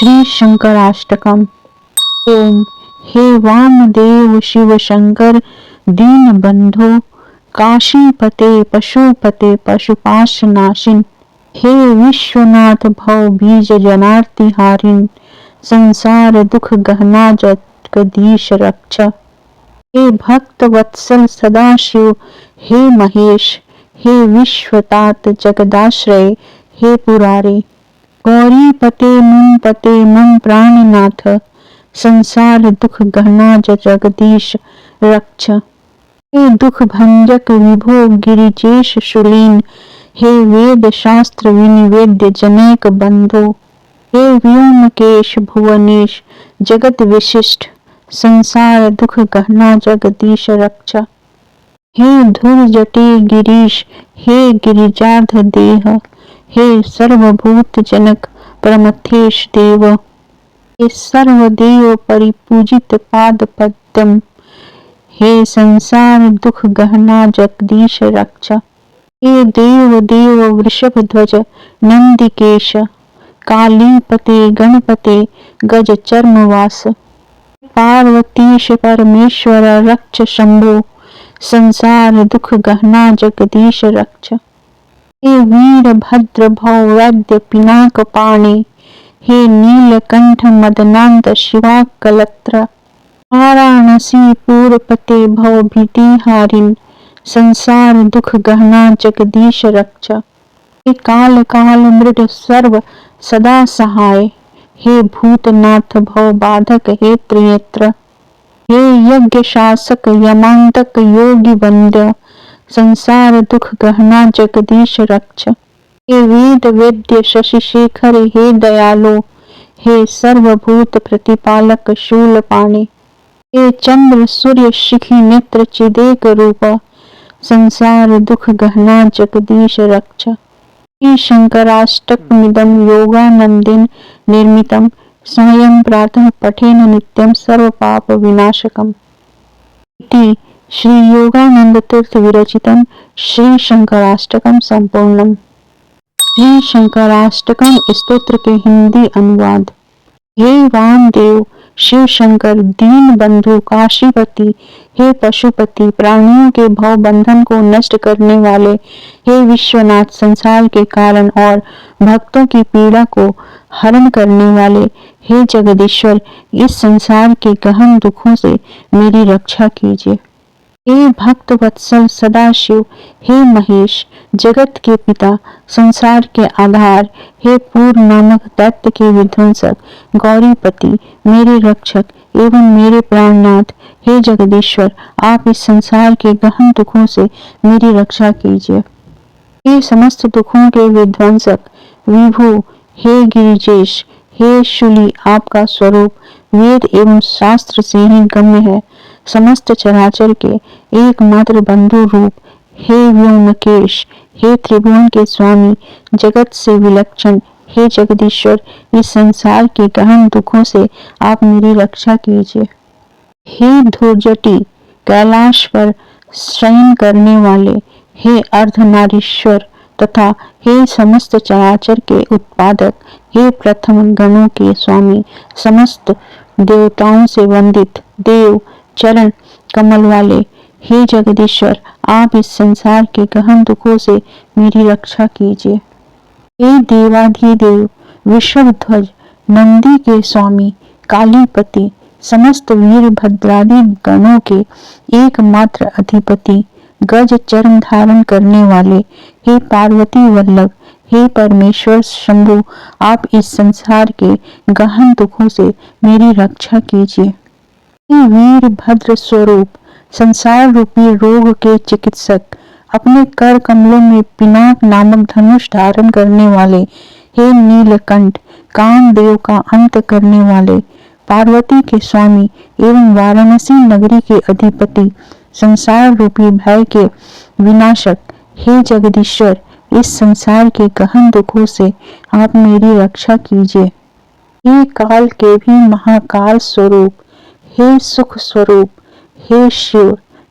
श्री शंकराष्टकम। ओम। हे वामदेव शिव शंकर दीन बंधो काशीपते पशुपते पशुपाश नाशिन, हे विश्वनाथ भव बीज जनार्ति हारिन, संसार दुख गहना जगदीश रक्षा। हे भक्त वत्सल सदाशिव हे महेश, हे विश्वतात जगदाश्रय हे पुरारे, गौरीपते मुनपते मम प्राणनाथ, संसार दुख गहना जगदीश रक्ष। हे दुख भंजक विभो गिरिजेश शूलीन, हे वेद शास्त्र विनिवेद्य जनैक बंधो, हे व्योमकेश भुवनेश जगत विशिष्ट, संसार दुख गहना जगदीश रक्ष। हे धुर जटे गिरीश, हे गिरिजाध देह, हे सर्वभूत जनक प्रमथेश देव, हे सर्वदेव परिपूजित पाद पद्म, हे संसार दुख गहना जगदीश रक्ष। हे देव देव वृषभ ध्वज नंदिकेश, कालीपते गणपते गज चर्मवास, पार्वतीश परमेश्वर रक्ष शंभो, संसार दुख गहना जगदीश रक्ष। हे वीर भद्र भव वैद्य पिनाक पाणे, हे नीलकंठ मदनांत शिवा कलत्र, वाराणसी पूरपते भव भीतिहारिन, संसार दुख गहना जगदीश रक्ष। हे काल काल मृड सर्व सदा सहाय, हे भूतनाथ भव बाधक हे त्रिनेत्र, हे यज्ञ शासक यमांतक योगी वंद्य, संसार दुख गहना जगदीश रक्ष। हे वेद वेद्य शशि शेखर हे दयालो, हे सर्वभूत प्रतिपालक शूलपाणे, हे चंद्र सूर्य शिखी नेत्र चिदेक रूप, संसार दुख गहना जगदीश रक्ष। श्री शंकराष्टकमिदं योगानंदेन निर्मितं, स्वयं प्रातः पठेन नित्यं सर्व पाप विनाशकम्। इति श्री योगानंद तीर्थ विरचितं श्री शंकराष्टकम संपूर्णम। श्री शंकराष्टकम स्तोत्र के हिंदी अनुवाद। हे वामदेव शिव शंकर दीन बंधु काशीपति, हे पशुपति प्राणियों के भव बंधन को नष्ट करने वाले, हे विश्वनाथ संसार के कारण और भक्तों की पीड़ा को हरण करने वाले, हे जगदीश्वर इस संसार के गहन दुखों से मेरी रक्षा कीजिए। हे भक्त वत्सल सदाशिव हे महेश जगत के पिता संसार के आधार, हे पूर्व नामक दैत्य के विध्वंसक गौरीपति मेरे रक्षक एवं मेरे प्राणनाथ, हे जगदीश्वर आप इस संसार के गहन दुखों से मेरी रक्षा कीजिए। हे समस्त दुखों के विध्वंसक विभु हे गिरिजेश हे शूली आपका स्वरूप वेद एवं शास्त्र से ही गम्य है, समस्त चराचर के एकमात्र बंधु रूप हे व्योमकेश हे त्रिभुवन के स्वामी जगत से विलक्षण, हे जगदीश्वर इस संसार के गहन दुखों से आप मेरी रक्षा कीजिए। हे धूर्जटी कैलाश पर शयन करने वाले, हे अर्धनारीश्वर तथा हे समस्त चराचर के उत्पादक, हे प्रथम गणों के स्वामी समस्त देवताओं से वंदित देव चरण कमल वाले, हे जगदीश्वर आप इस संसार के गहन दुखों से मेरी रक्षा कीजिए। हे देवाधिदेव वृषभध्वज नंदी के स्वामी कालीपति समस्त वीरभद्रादि गणों के एकमात्र अधिपति, गज चर्म धारण करने वाले, हे पार्वती वल्लभ हे परमेश्वर शंभु आप इस संसार के गहन दुखों से मेरी रक्षा कीजिए। हे वीर भद्र स्वरूप संसार रूपी रोग के चिकित्सक, अपने कर कमलों में पिनाक नामक धनुष धारण करने वाले, हे नीलकंठ कामदेव का अंत करने वाले, पार्वती के स्वामी एवं वाराणसी नगरी के अधिपति, संसार रूपी भय के विनाशक, हे जगदीश्वर इस संसार के गहन दुखों से आप मेरी रक्षा कीजिए। हे काल के भी महाकाल स्वरूप, हे सुख स्वरूप, हे शिव,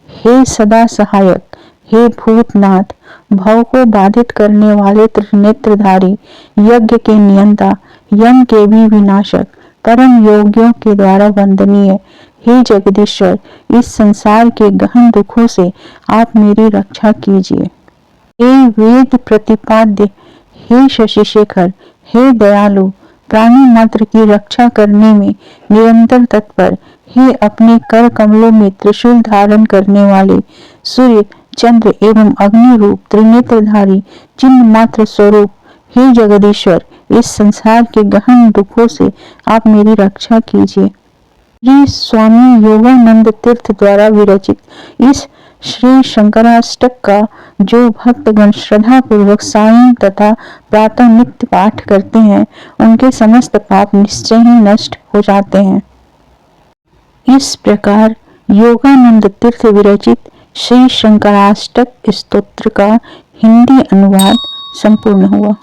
हे सदा सहायक, हे भूतनाथ भव को बाधित करने वाले त्रिनेत्रधारी, यज्ञ के नियंता, यम के भी विनाशक, परम योगियों के द्वारा वंदनीय, हे जगदीश्वर, इस संसार के गहन दुखों से आप मेरी रक्षा कीजिए। हे वेद प्रतिपाद्य, हे शशि शेखर, हे दयालु, प्राणी मात्र की रक्षा करने में निरंतर तत्पर, हे अपने कर कमलों में त्रिशूल धारण करने वाले, सूर्य चंद्र एवं अग्नि रूप त्रिनेत्रधारी चिन्ह मात्र स्वरूप, हे जगदीश्वर, इस संसार के गहन दुखों से आप मेरी रक्षा कीजिए। श्री स्वामी योगानंद तीर्थ द्वारा विरचित इस श्री शंकराष्टक का जो भक्तगण श्रद्धा पूर्वक सायं तथा प्रातः नित्य पाठ करते हैं, उनके समस्त पाप निश्चय ही नष्ट हो जाते हैं। इस प्रकार योगानंद तीर्थ विरचित श्री शंकराष्टक स्तोत्र का हिंदी अनुवाद संपूर्ण हुआ।